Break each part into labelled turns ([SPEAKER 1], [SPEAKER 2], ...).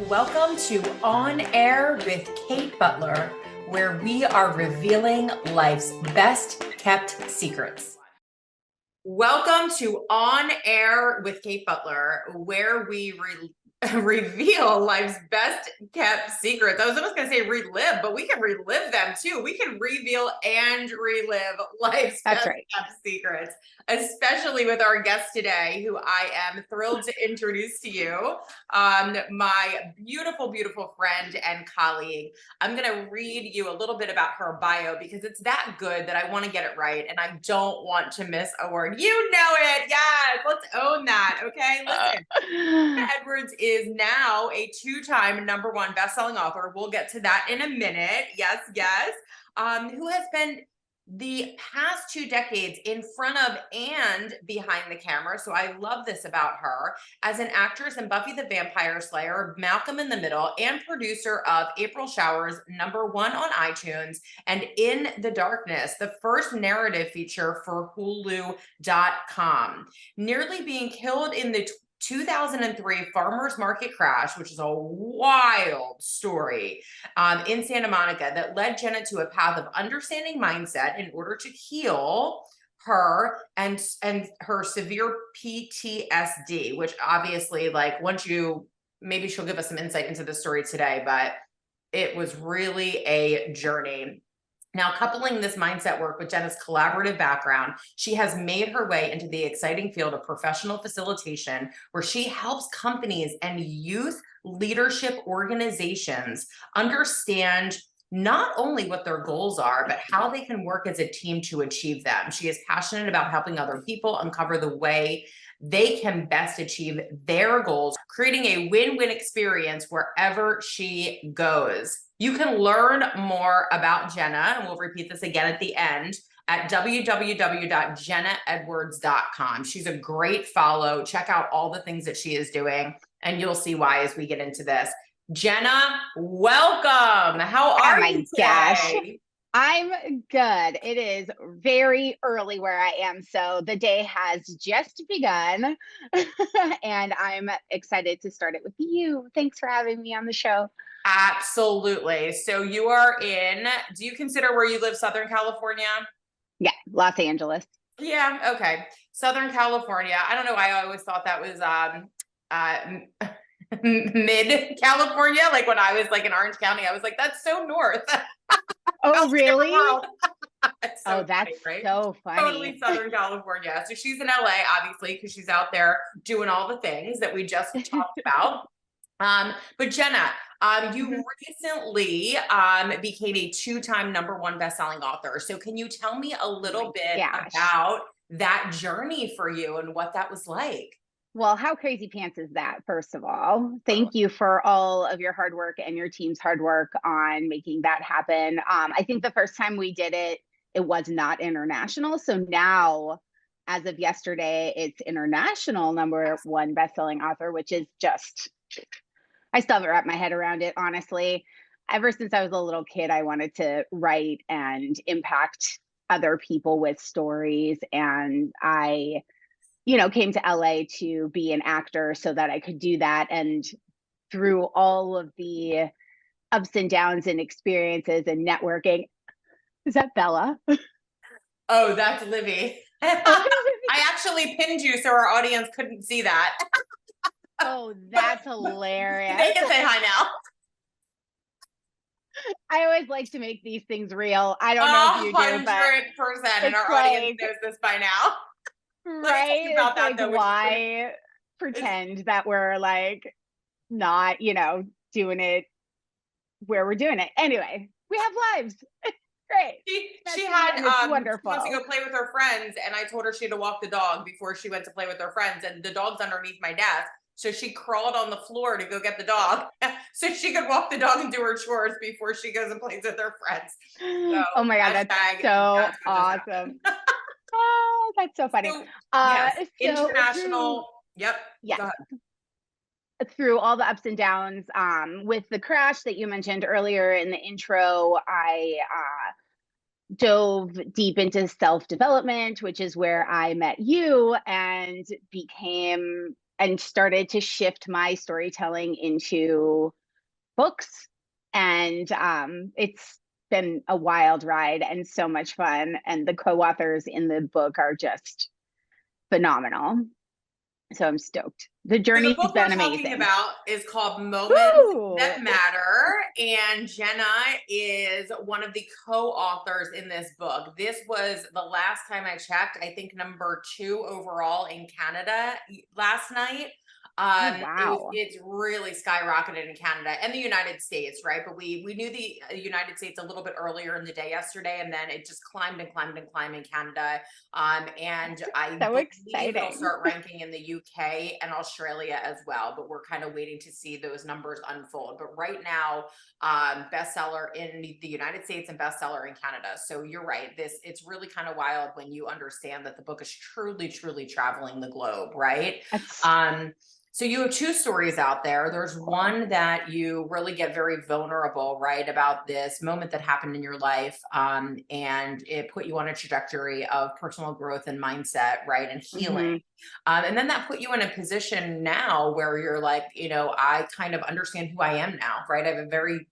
[SPEAKER 1] Welcome to On Air with Kate Butler, where we are revealing life's best kept secrets. Welcome to On Air with Kate Butler, where we reveal life's best kept secrets. I was almost going to say relive, but we can relive them too. We can reveal and relive life's best kept secrets, especially with our guest today, who I am thrilled to introduce to you, my beautiful, beautiful friend and colleague. I'm going to read you a little bit about her bio because it's that good that I want to get it right, and I don't want to miss a word. You know it. Yes, let's own that. Okay, listen. Jenna Edwards is now a two-time #1 best-selling author. We'll get to that in a minute. Yes, yes. Who has spent the past 2 decades in front of and behind the camera. So I love this about her as an actress in Buffy the Vampire Slayer, Malcolm in the Middle, and producer of April Showers, #1 on iTunes, and In the Darkness, the first narrative feature for Hulu.com. Nearly being killed in the 2003 farmers market crash, which is a wild story in Santa Monica that led Jenna to a path of understanding mindset in order to heal her and her severe PTSD, which obviously, like, maybe she'll give us some insight into the story today, but it was really a journey. Now, coupling this mindset work with Jenna's collaborative background, she has made her way into the exciting field of professional facilitation, where she helps companies and youth leadership organizations understand not only what their goals are, but how they can work as a team to achieve them. She is passionate about helping other people uncover the way they can best achieve their goals, creating a win-win experience wherever she goes. You can learn more about Jenna, and we'll repeat this again at the end, at www.jennaedwards.com. She's a great follow. Check out all the things that she is doing, and you'll see why as we get into this. Jenna, welcome. How are you today?
[SPEAKER 2] Gosh. I'm good. It is very early where I am, so the day has just begun, and I'm excited to start it with you. Thanks for having me on the show.
[SPEAKER 1] Absolutely. So you are do you consider where you live Southern California?
[SPEAKER 2] Yeah, Los Angeles.
[SPEAKER 1] Yeah, okay. Southern California. I don't know why I always thought that was mid California. Like when I was like in Orange County, I was like, that's so north.
[SPEAKER 2] Oh, really?
[SPEAKER 1] So
[SPEAKER 2] that's
[SPEAKER 1] funny, right?
[SPEAKER 2] So funny.
[SPEAKER 1] Totally Southern California. So she's in LA, obviously, because she's out there doing all the things that we just talked about. But Jenna, you recently became a two-time #1 best-selling author. So can you tell me a little bit about that journey for you and what that was like?
[SPEAKER 2] Well, how crazy pants is that, first of all? Thank you for all of your hard work and your team's hard work on making that happen. I think the first time we did it, it was not international. So now, as of yesterday, it's international #1 best-selling author, which is just, I still haven't wrapped my head around it, honestly. Ever since I was a little kid, I wanted to write and impact other people with stories. And I came to LA to be an actor so that I could do that. And through all of the ups and downs and experiences and networking, is that Bella?
[SPEAKER 1] Oh, that's Livy. I actually pinned you so our audience couldn't see that.
[SPEAKER 2] Oh, that's hilarious.
[SPEAKER 1] They can say hi now.
[SPEAKER 2] I always like to make these things real. I don't know if you do, but
[SPEAKER 1] 100%, and our audience knows this by now.
[SPEAKER 2] Right? About that, like, though, why pretend that we're like not, doing it where we're doing it? Anyway, we have lives. Great.
[SPEAKER 1] She had wonderful. She wants to go play with her friends, and I told her she had to walk the dog before she went to play with her friends, and the dog's underneath my desk. So she crawled on the floor to go get the dog so she could walk the dog and do her chores before she goes and plays with her friends. So,
[SPEAKER 2] oh my God, that's so awesome. Oh, that's so funny.
[SPEAKER 1] So, yes, international. Yep.
[SPEAKER 2] Yeah. Through all the ups and downs, with the crash that you mentioned earlier in the intro, I dove deep into self-development, which is where I met you and became and started to shift my storytelling into books. And it's been a wild ride and so much fun. And the co-authors in the book are just phenomenal. So I'm stoked. The
[SPEAKER 1] So the
[SPEAKER 2] journey's
[SPEAKER 1] book we're
[SPEAKER 2] been
[SPEAKER 1] talking
[SPEAKER 2] amazing.
[SPEAKER 1] about is called Moments
[SPEAKER 2] Woo!
[SPEAKER 1] That Matter, and Jenna is one of the co-authors in this book. This was the last time I checked, I think number 2 overall in Canada last night.
[SPEAKER 2] Oh, wow.
[SPEAKER 1] It's really skyrocketed in Canada and the United States, right? But we knew the United States a little bit earlier in the day yesterday, and then it just climbed and climbed and climbed in Canada. And I
[SPEAKER 2] So
[SPEAKER 1] believe it'll
[SPEAKER 2] exciting.
[SPEAKER 1] start ranking in the UK and Australia as well, but we're kind of waiting to see those numbers unfold. But right now, bestseller in the United States and bestseller in Canada. So you're right. It's really kind of wild when you understand that the book is truly, truly traveling the globe, right?
[SPEAKER 2] That's
[SPEAKER 1] Um, so you have 2 stories out there. There's one that you really get very vulnerable, right, about this moment that happened in your life, and it put you on a trajectory of personal growth and mindset, right, and healing.
[SPEAKER 2] mm-hmm.
[SPEAKER 1] And then that put you in a position now where you're like, I kind of understand who I am now, right? I have a very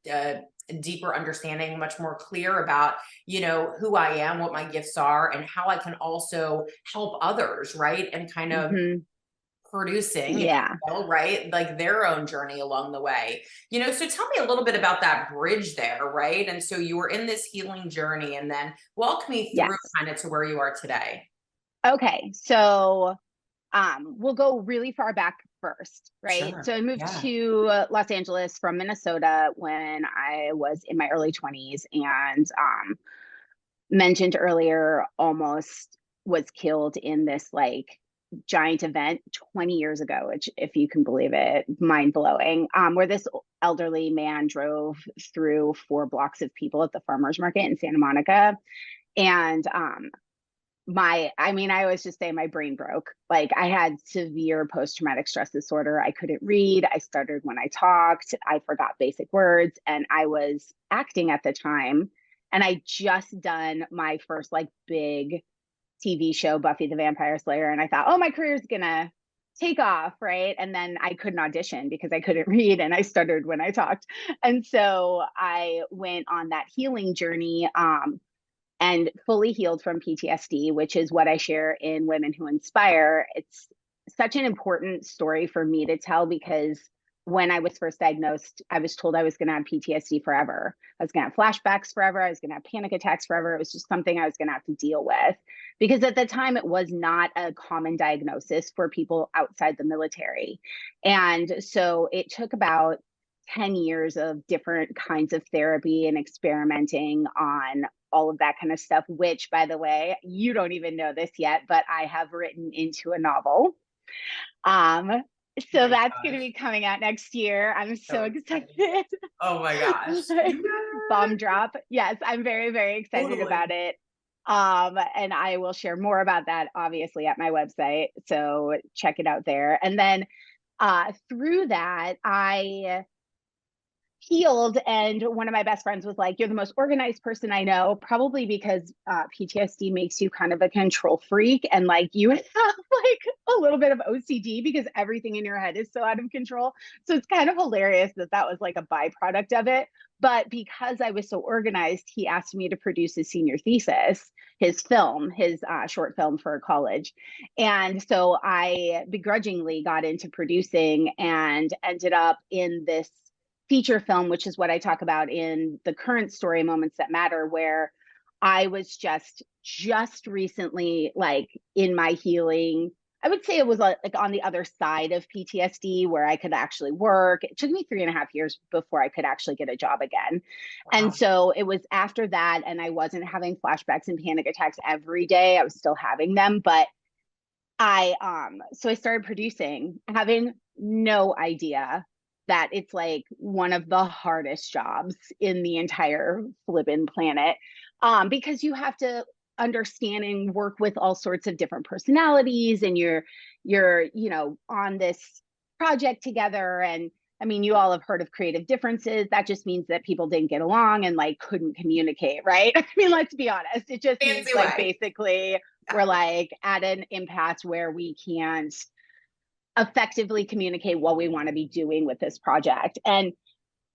[SPEAKER 1] deeper understanding, much more clear about, who I am, what my gifts are, and how I can also help others, right? And kind of
[SPEAKER 2] Mm-hmm.
[SPEAKER 1] producing, if
[SPEAKER 2] Yeah.
[SPEAKER 1] you will, right? Like their own journey along the way. So tell me a little bit about that bridge there, right? And so you were in this healing journey, and then walk me through
[SPEAKER 2] Yes.
[SPEAKER 1] kind of to where you are today.
[SPEAKER 2] Okay. So we'll go really far back first, right?
[SPEAKER 1] Sure.
[SPEAKER 2] So I moved
[SPEAKER 1] Yeah.
[SPEAKER 2] to Los Angeles from Minnesota when I was in my early 20s, and mentioned earlier, almost was killed in this like giant event 20 years ago, which, if you can believe it, mind blowing. Where this elderly man drove through 4 blocks of people at the farmers market in Santa Monica. And I always just say my brain broke. Like, I had severe post-traumatic stress disorder. I couldn't read. I stuttered when I talked. I forgot basic words. And I was acting at the time. And I just done my first like big TV show, Buffy the Vampire Slayer. And I thought, oh, my career's gonna take off, right? And then I couldn't audition because I couldn't read and I stuttered when I talked. And so I went on that healing journey, and fully healed from PTSD, which is what I share in Women Who Inspire. It's such an important story for me to tell because when I was first diagnosed, I was told I was going to have PTSD forever. I was going to have flashbacks forever. I was going to have panic attacks forever. It was just something I was going to have to deal with because at the time it was not a common diagnosis for people outside the military. And so it took about 10 years of different kinds of therapy and experimenting on all of that kind of stuff, which, by the way, you don't even know this yet, but I have written into a novel. Um,
[SPEAKER 1] Oh
[SPEAKER 2] so
[SPEAKER 1] my
[SPEAKER 2] that's going to
[SPEAKER 1] gosh.
[SPEAKER 2] be coming out next year. I'm so
[SPEAKER 1] So
[SPEAKER 2] excited.
[SPEAKER 1] exciting. Oh my gosh.
[SPEAKER 2] Bomb drop. Yes, I'm very, very excited
[SPEAKER 1] Totally.
[SPEAKER 2] about it. And I will share more about that obviously at my website. So check it out there. And then through that, I healed, and one of my best friends was like, you're the most organized person I know, probably because PTSD makes you kind of a control freak, and like you have like a little bit of OCD because everything in your head is so out of control. So it's kind of hilarious that that was like a byproduct of it. But because I was so organized, he asked me to produce his senior thesis, his film, his short film for college. And so I begrudgingly got into producing and ended up in this feature film, which is what I talk about in the current story, Moments That Matter, where I was just recently like in my healing. I would say it was like on the other side of PTSD where I could actually work. It took me 3.5 years before I could actually get a job again. And
[SPEAKER 1] Wow.
[SPEAKER 2] so it was after that, and I wasn't having flashbacks and panic attacks every day. I was still having them, but so I started producing, having no idea that it's like one of the hardest jobs in the entire flippin' planet, because you have to understand and work with all sorts of different personalities, and you're on this project together. And I mean, you all have heard of creative differences. That just means that people didn't get along and like couldn't communicate, right? I mean, let's be honest. It just means
[SPEAKER 1] Fancy
[SPEAKER 2] like
[SPEAKER 1] way.
[SPEAKER 2] basically we're like at an impasse where we can't effectively communicate what we want to be doing with this project. And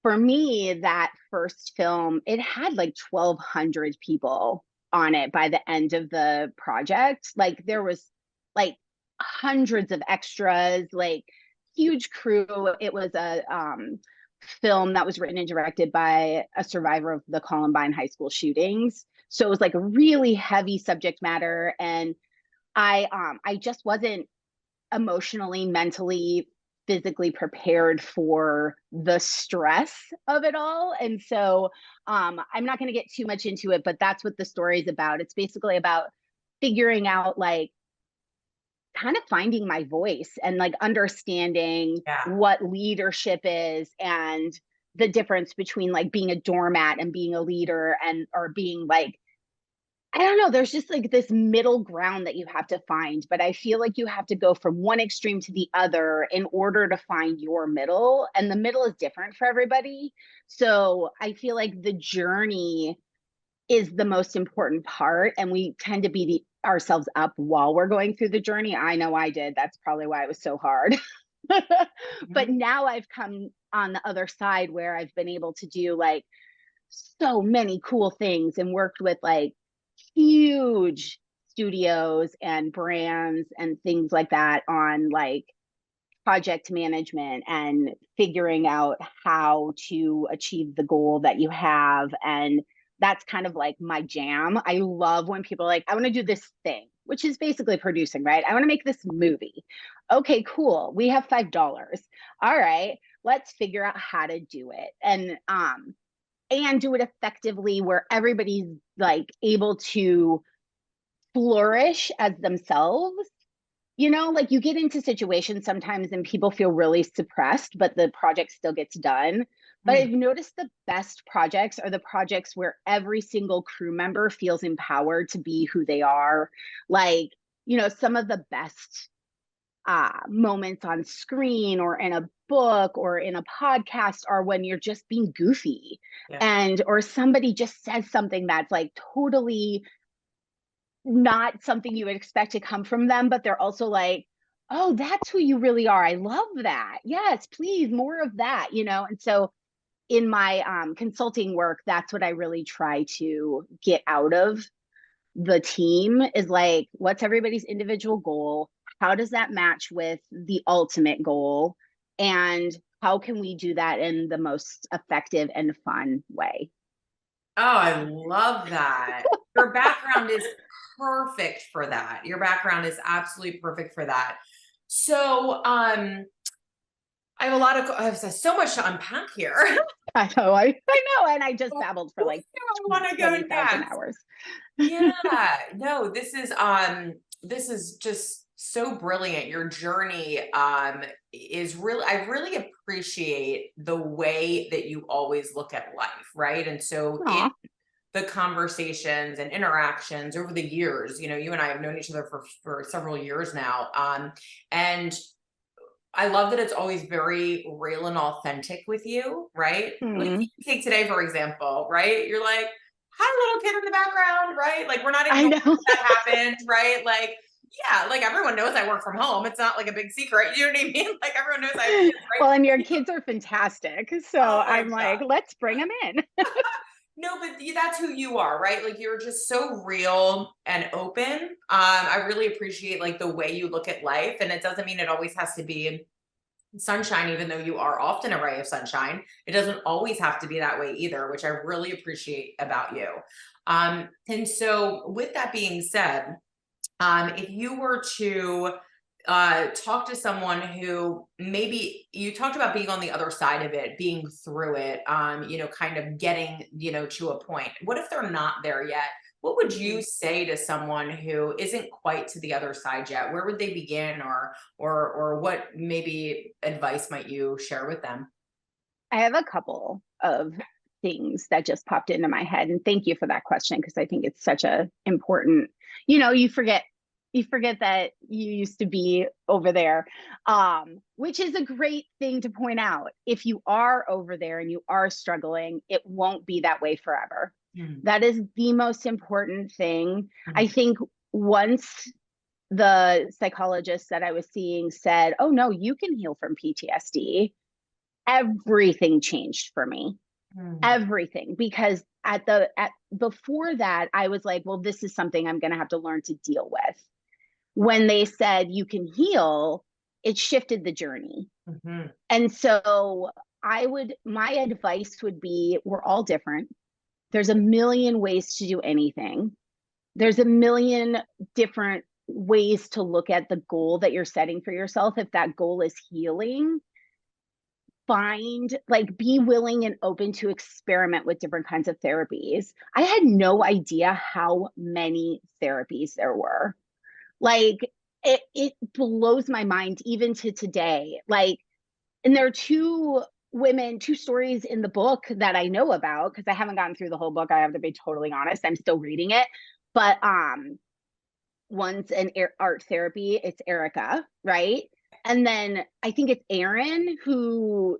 [SPEAKER 2] for me, that first film, it had like 1,200 people on it by the end of the project. Like there was like hundreds of extras, like huge crew. It was a film that was written and directed by a survivor of the Columbine high school shootings. So it was like a really heavy subject matter. And I just wasn't emotionally, mentally, physically prepared for the stress of it all. And so I'm not going to get too much into it, but that's what the story is about. It's basically about figuring out, like, kind of finding my voice and like understanding
[SPEAKER 1] Yeah.
[SPEAKER 2] what leadership is, and the difference between like being a doormat and being a leader, and or being like, I don't know, there's just like this middle ground that you have to find. But I feel like you have to go from one extreme to the other in order to find your middle. And the middle is different for everybody. So I feel like the journey is the most important part. And we tend to beat ourselves up while we're going through the journey. I know I did. That's probably why it was so hard. But
[SPEAKER 1] Mhm.
[SPEAKER 2] now I've come on the other side where I've been able to do like so many cool things and worked with like huge studios and brands and things like that on like project management and figuring out how to achieve the goal that you have. And that's kind of like my jam. I love when people are like, I want to do this thing, which is basically producing, right? I want to make this movie. Okay, cool. We have $5. All right, let's figure out how to do it. And do it effectively where everybody's like able to flourish as themselves. You know, like you get into situations sometimes and people feel really suppressed, but the project still gets done. But I've
[SPEAKER 1] Mm.
[SPEAKER 2] noticed the best projects are the projects where every single crew member feels empowered to be who they are. Like, you know, some of the best moments on screen or in a book or in a podcast are when you're just being goofy,
[SPEAKER 1] Yeah.
[SPEAKER 2] and or somebody just says something that's like totally not something you would expect to come from them, but they're also like, oh, that's who you really are. I love that. Yes, please, more of that, you know? And so in my consulting work, that's what I really try to get out of the team is like, what's everybody's individual goal? How does that match with the ultimate goal? And how can we do that in the most effective and fun way?
[SPEAKER 1] Oh, I love that. Your background is perfect for that. Your background is absolutely perfect for that. So, I have so much to unpack here.
[SPEAKER 2] I know. And I just babbled for
[SPEAKER 1] Where
[SPEAKER 2] like
[SPEAKER 1] do I want to go
[SPEAKER 2] 20,000
[SPEAKER 1] next?
[SPEAKER 2] hours.
[SPEAKER 1] Yeah, no, this is just so brilliant. Your journey is really, I really appreciate the way that you always look at life, right? And so in
[SPEAKER 2] Aw.
[SPEAKER 1] the conversations and interactions over the years, you and I have known each other for several years now. And I love that it's always very real and authentic with you, right? Like
[SPEAKER 2] Hmm.
[SPEAKER 1] you take today, for example, right? You're like, hi, little kid in the background, right? Like we're not even
[SPEAKER 2] I
[SPEAKER 1] going
[SPEAKER 2] know.
[SPEAKER 1] that happened, right? Like, yeah, like everyone knows I work from home. It's not like a big secret. You know what I mean? Like everyone knows I have kids, right?
[SPEAKER 2] Well, and your kids are fantastic. So
[SPEAKER 1] Oh my
[SPEAKER 2] I'm like,
[SPEAKER 1] God.
[SPEAKER 2] let's bring them in.
[SPEAKER 1] No, but that's who you are, right? Like you're just so real and open. I really appreciate like the way you look at life. And it doesn't mean it always has to be sunshine, even though you are often a ray of sunshine. It doesn't always have to be that way either, which I really appreciate about you. And so with that being said, if you were to talk to someone who maybe you talked about being on the other side of it, being through it, kind of getting, to a point. What if they're not there yet? What would you
[SPEAKER 2] Mhm.
[SPEAKER 1] say to someone who isn't quite to the other side yet? Where would they begin, or what maybe advice might you share with them?
[SPEAKER 2] I have a couple of things that just popped into my head. And thank you for that question, because I think it's such a important, you forget that you used to be over there, which is a great thing to point out. If you are over there and you are struggling, it won't be that way forever.
[SPEAKER 1] Mhm.
[SPEAKER 2] That is the most important thing. I
[SPEAKER 1] Mhm.
[SPEAKER 2] think once the psychologist that I was seeing said, "Oh no, you can heal from PTSD." Everything changed for me.
[SPEAKER 1] Mm.
[SPEAKER 2] Everything, because at before that I was like, well, this is something I'm going to have to learn to deal with. When they said you can heal, it shifted the journey.
[SPEAKER 1] Mm-hmm.
[SPEAKER 2] And so my advice would be, we're all different. There's a million ways to do anything. There's a million different ways to look at the goal that you're setting for yourself. If that goal is healing, be willing and open to experiment with different kinds of therapies. I had no idea how many therapies there were. Like, it blows my mind even to today. Like, and there are two stories in the book that I know about, because I haven't gotten through the whole book. I have to be totally honest. I'm still reading it. But one's an art therapy. It's Erica, right? And then I think it's Aaron who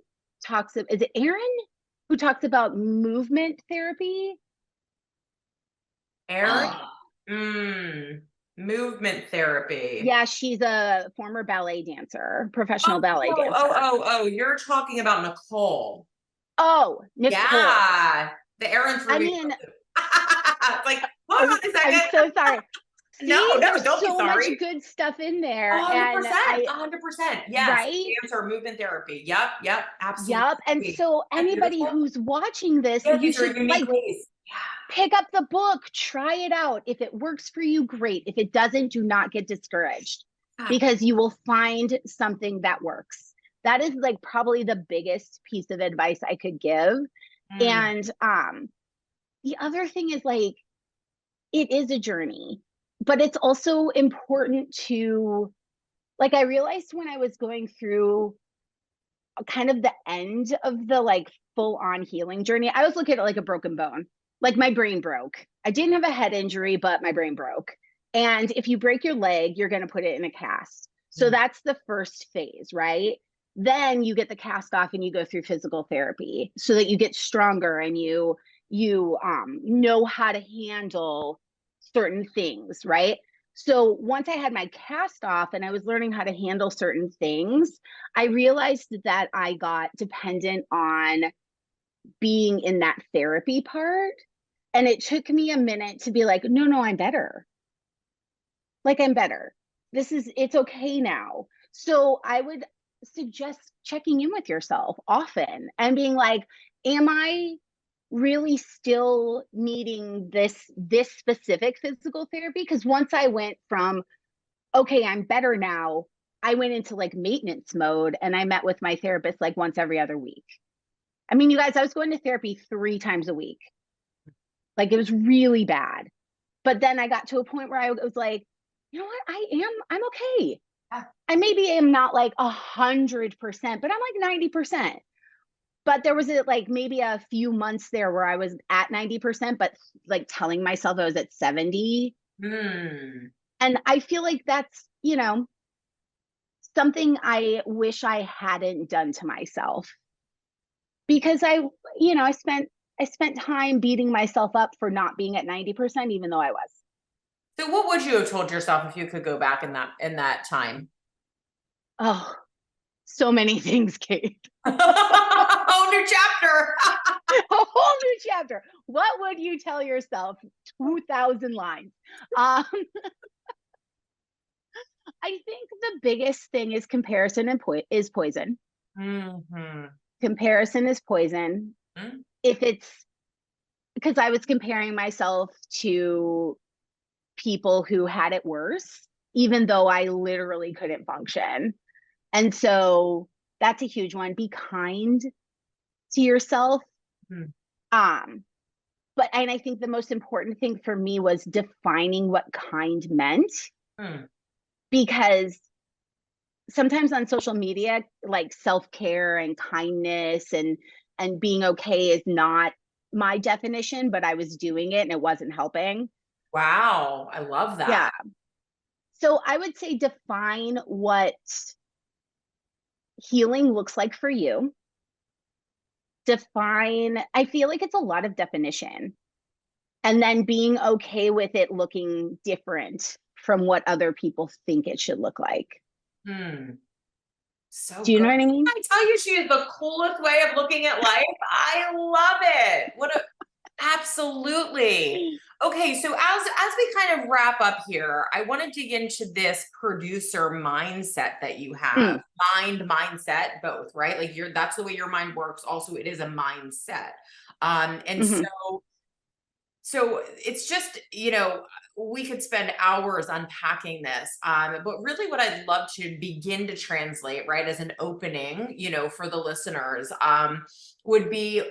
[SPEAKER 2] is it Aaron who talks about movement therapy?
[SPEAKER 1] Erin? Movement therapy.
[SPEAKER 2] Yeah, she's a former ballet dancer, professional
[SPEAKER 1] Oh,
[SPEAKER 2] ballet
[SPEAKER 1] oh, oh,
[SPEAKER 2] dancer.
[SPEAKER 1] oh, oh, you're talking about Nicole.
[SPEAKER 2] Oh, Nicole.
[SPEAKER 1] Yeah. The Aaron's
[SPEAKER 2] I
[SPEAKER 1] Ruby.
[SPEAKER 2] mean,
[SPEAKER 1] Like, hold on a
[SPEAKER 2] I'm
[SPEAKER 1] second.
[SPEAKER 2] so sorry.
[SPEAKER 1] No,
[SPEAKER 2] See,
[SPEAKER 1] no,
[SPEAKER 2] there's
[SPEAKER 1] don't be
[SPEAKER 2] so much
[SPEAKER 1] sorry.
[SPEAKER 2] good stuff in there. And
[SPEAKER 1] 100%,
[SPEAKER 2] I,
[SPEAKER 1] 100%. Yes.
[SPEAKER 2] right?
[SPEAKER 1] Dancer movement therapy. Yep, yep, absolutely.
[SPEAKER 2] Yep. And so
[SPEAKER 1] That's
[SPEAKER 2] anybody
[SPEAKER 1] beautiful.
[SPEAKER 2] who's watching this,
[SPEAKER 1] Yeah,
[SPEAKER 2] you
[SPEAKER 1] these are
[SPEAKER 2] should
[SPEAKER 1] unique ways.
[SPEAKER 2] pick up the book, try it out. If it works for you, great. If it doesn't, do not get discouraged,
[SPEAKER 1] Yeah.
[SPEAKER 2] because you will find something that works. That is like probably the biggest piece of advice I could give.
[SPEAKER 1] Mm.
[SPEAKER 2] And the other thing is, like, it is a journey, but it's also important to, like, I realized when I was going through kind of the end of the like full on healing journey, I was looking at it like a broken bone. Like, my brain broke. I didn't have a head injury, but my brain broke. And if you break your leg, you're going to put it in a cast. So
[SPEAKER 1] Mm.
[SPEAKER 2] that's the first phase, right? Then you get the cast off and you go through physical therapy so that you get stronger and you know how to handle certain things, right? So once I had my cast off and I was learning how to handle certain things, I realized that I got dependent on being in that therapy part. And it took me a minute to be like, no, no, I'm better. Like, I'm better. It's okay now. So I would suggest checking in with yourself often and being like, am I really still needing this specific physical therapy? Because once I went from, okay, I'm better now, I went into like maintenance mode and I met with my therapist like once every other week. I mean, you guys, I was going to therapy 3 times a week. Like, it was really bad. But then I got to a point where I was like, you know what? I'm okay.
[SPEAKER 1] Yeah.
[SPEAKER 2] I maybe am not like 100%, but I'm like 90%. But there was like maybe a few months there where I was at 90%, but like telling myself I was at 70.
[SPEAKER 1] Mm.
[SPEAKER 2] And I feel like that's, something I wish I hadn't done to myself, because I spent time beating myself up for not being at 90%, even though I was.
[SPEAKER 1] So what would you have told yourself if you could go back in that time?
[SPEAKER 2] Oh, so many things, Kate.
[SPEAKER 1] Oh, new chapter.
[SPEAKER 2] A whole new chapter. What would you tell yourself? 2,000 lines. Um, I think the biggest thing is comparison is poison.
[SPEAKER 1] Mm-hmm.
[SPEAKER 2] Comparison is poison.
[SPEAKER 1] Mm-hmm.
[SPEAKER 2] If it's because I was comparing myself to people who had it worse, even though I literally couldn't function. And so that's a huge one. Be kind to yourself. Um, and I think the most important thing for me was defining what kind meant,
[SPEAKER 1] Mm.
[SPEAKER 2] because sometimes on social media, like, self-care and kindness and being okay is not my definition, but I was doing it and it wasn't helping.
[SPEAKER 1] Wow, I love
[SPEAKER 2] Yeah.
[SPEAKER 1] that.
[SPEAKER 2] So I would say define what healing looks like for you. I feel like it's a lot of definition, and then being okay with it looking different from what other people think it should look like.
[SPEAKER 1] So
[SPEAKER 2] Do you
[SPEAKER 1] good.
[SPEAKER 2] know what I mean?
[SPEAKER 1] I tell you, she is the coolest way of looking at life. I love it. Absolutely. Okay, so as we kind of wrap up here, I want to dig into this producer mindset that you have. Mindset, both, right? Like that's the way your mind works. Also, it is a mindset. And so it's just, we could spend hours unpacking this. But really what I'd love to begin to translate, right, as an opening, for the listeners, would be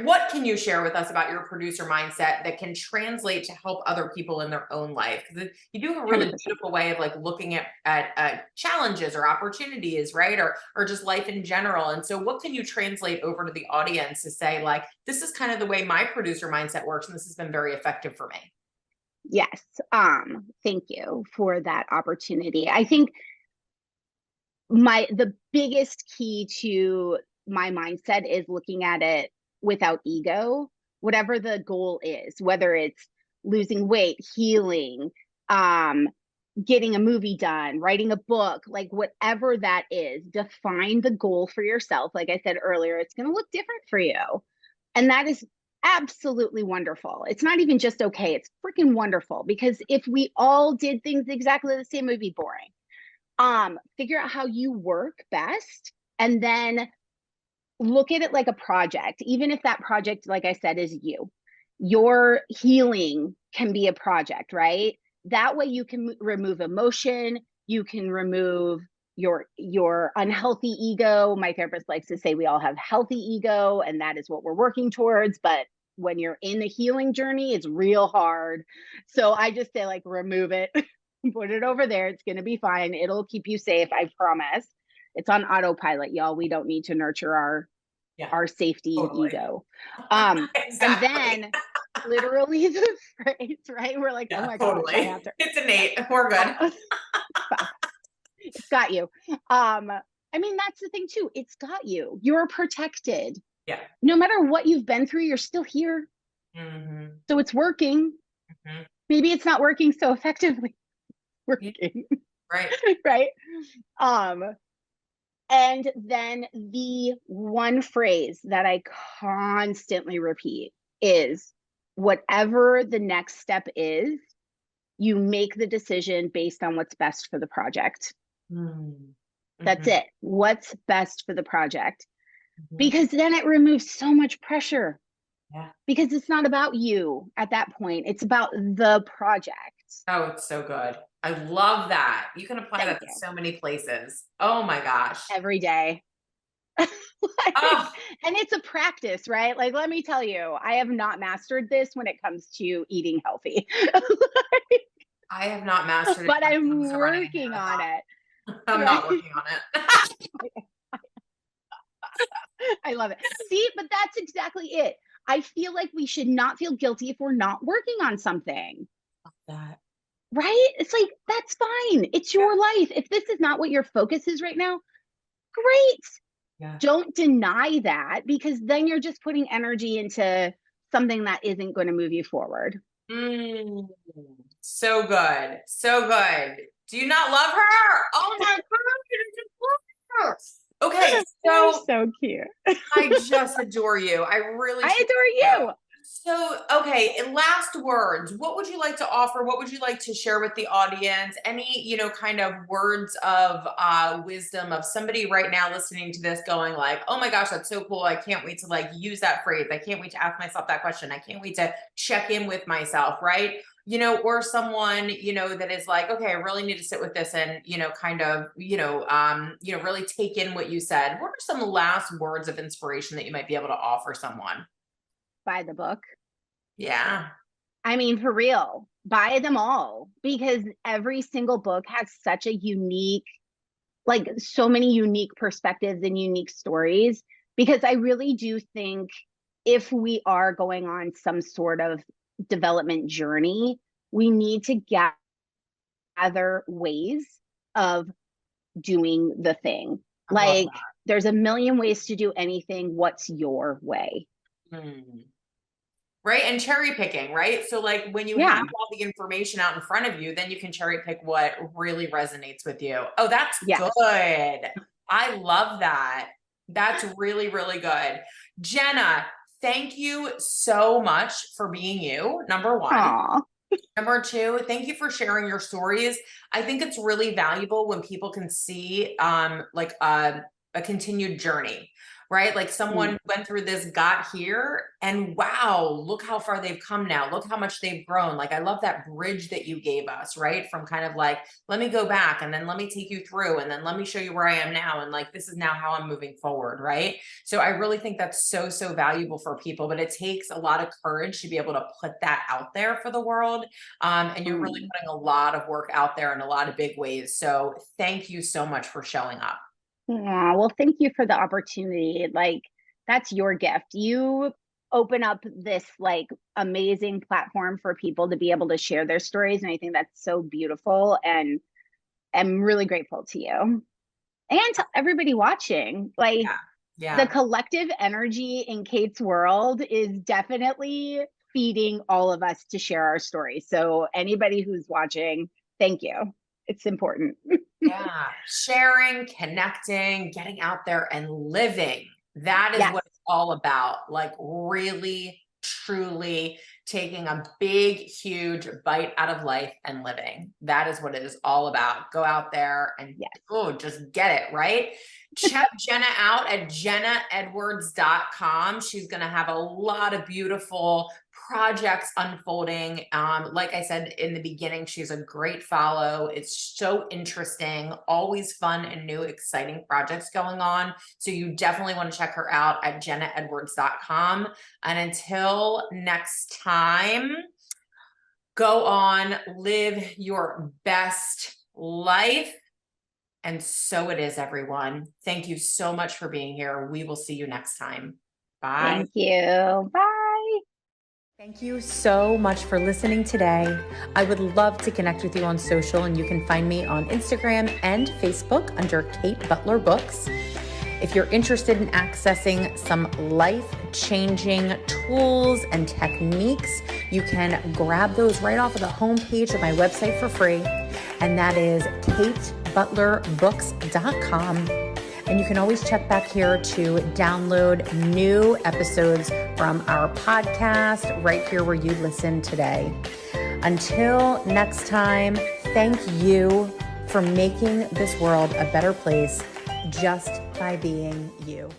[SPEAKER 1] what can you share with us about your producer mindset that can translate to help other people in their own life? Because you do have a really
[SPEAKER 2] 100%.
[SPEAKER 1] beautiful way of like looking at challenges or opportunities, right? Or just life in general. And so what can you translate over to the audience to say, like, this is kind of the way my producer mindset works, and this has been very effective for me?
[SPEAKER 2] Yes. Thank you for that opportunity. I think the biggest key to my mindset is looking at it without ego, whatever the goal is, whether it's losing weight, healing, getting a movie done, writing a book, like whatever that is, define the goal for yourself. Like I said earlier, it's going to look different for you. And that is absolutely wonderful. It's not even just okay, it's freaking wonderful, because if we all did things exactly the same, it would be boring. Figure out how you work best, and then look at it like a project. Even if that project, like I said, is your healing can be a project, right? That way you can remove emotion, you can remove your unhealthy ego. My therapist likes to say we all have healthy ego, and that is what we're working towards. But when you're in the healing journey, it's real hard. So I just say, like, remove it, put it over there. It's going to be fine. It'll keep you safe. I promise. It's on autopilot, y'all. We don't need to nurture our safety ego.
[SPEAKER 1] Exactly.
[SPEAKER 2] And then literally the phrase, right? We're like, oh my
[SPEAKER 1] totally.
[SPEAKER 2] gosh, I have to.
[SPEAKER 1] It's innate. We're good.
[SPEAKER 2] It's got you. I mean, that's the thing too. It's got you. You're protected.
[SPEAKER 1] Yeah.
[SPEAKER 2] No matter what you've been through, you're still here. So it's working. Maybe it's not working so effectively. Working.
[SPEAKER 1] Right.
[SPEAKER 2] Right. And then the one phrase that I constantly repeat is, whatever the next step is, you make the decision based on what's best for the project. That's it. What's best for the project? Because then it removes so much pressure.
[SPEAKER 1] Yeah.
[SPEAKER 2] Because it's not about you at that point. It's about the project.
[SPEAKER 1] Oh, it's so good. I love that. You can apply that to so many places. Oh my gosh.
[SPEAKER 2] Every day. And it's a practice, right? Like, let me tell you, I have not mastered this when it comes to eating healthy.
[SPEAKER 1] I have not mastered it,
[SPEAKER 2] but I'm working on it.
[SPEAKER 1] I'm not working on it.
[SPEAKER 2] I love it. See, but that's exactly it. I feel like we should not feel guilty if we're not working on something.
[SPEAKER 1] Love that.
[SPEAKER 2] Right? It's like, that's fine. It's your life. If this is not what your focus is right now, great. Yeah. Don't deny that, because then you're just putting energy into something that isn't going to move you forward.
[SPEAKER 1] So good. So good. Do you not love her? Oh my God. Okay,
[SPEAKER 2] so cute.
[SPEAKER 1] I just adore you. I really
[SPEAKER 2] adore you.
[SPEAKER 1] So, okay, in last words, what would you like to offer? What would you like to share with the audience? Any, kind of words of wisdom of somebody right now listening to this going like, oh my gosh, that's so cool. I can't wait to like use that phrase. I can't wait to ask myself that question. I can't wait to check in with myself, right? Or someone, that is like, okay, I really need to sit with this and, kind of, really take in what you said. What are some last words of inspiration that you might be able to offer someone?
[SPEAKER 2] Buy the book.
[SPEAKER 1] Yeah.
[SPEAKER 2] I mean, for real, buy them all, because every single book has such a unique, like so many unique perspectives and unique stories. Because I really do think if we are going on some sort of development journey, we need to gather ways of doing the thing. Like, there's a million ways to do anything. What's your way?
[SPEAKER 1] right? And cherry picking, right? So like when you
[SPEAKER 2] Yeah.
[SPEAKER 1] have all the information out in front of you, then you can cherry pick what really resonates with you. Oh, that's
[SPEAKER 2] Yes.
[SPEAKER 1] good. I love that. That's really, really good. Jenna, thank you so much for being you, number one.
[SPEAKER 2] Aw.
[SPEAKER 1] Number two, thank you for sharing your stories. I think it's really valuable when people can see like a continued journey, right? Like someone went through this, got here, and wow, look how far they've come now. Look how much they've grown. Like I love that bridge that you gave us, right? From kind of like, let me go back and then let me take you through and then let me show you where I am now. And like, this is now how I'm moving forward, right? So I really think that's so, so valuable for people, but it takes a lot of courage to be able to put that out there for the world. And you're really putting a lot of work out there in a lot of big ways. So thank you so much for showing up.
[SPEAKER 2] Yeah, well, thank you for the opportunity. Like, that's your gift. You open up this like amazing platform for people to be able to share their stories. And I think that's so beautiful. And I'm really grateful to you and to everybody watching. Like, the collective energy in Kate's world is definitely feeding all of us to share our stories. So anybody who's watching, thank you. It's important.
[SPEAKER 1] Yeah. Sharing, connecting, getting out there and living. That is what it's all about. Like really, truly taking a big, huge bite out of life and living. That is what it is all about. Go out there and just get it, right? Check Jenna out at jennaedwards.com. She's going to have a lot of beautiful projects unfolding. Like I said in the beginning, she's a great follow. It's so interesting, always fun and new, exciting projects going on. So you definitely want to check her out at jennaedwards.com. And until next time, go on, live your best life. And so it is, everyone. Thank you so much for being here. We will see you next time. Bye.
[SPEAKER 2] Thank you. Bye.
[SPEAKER 3] Thank you so much for listening today. I would love to connect with you on social, and you can find me on Instagram and Facebook under Kate Butler Books. If you're interested in accessing some life-changing tools and techniques, you can grab those right off of the homepage of my website for free, and that is katebutlerbooks.com. And you can always check back here to download new episodes from our podcast right here where you listen today. Until next time, thank you for making this world a better place just by being you.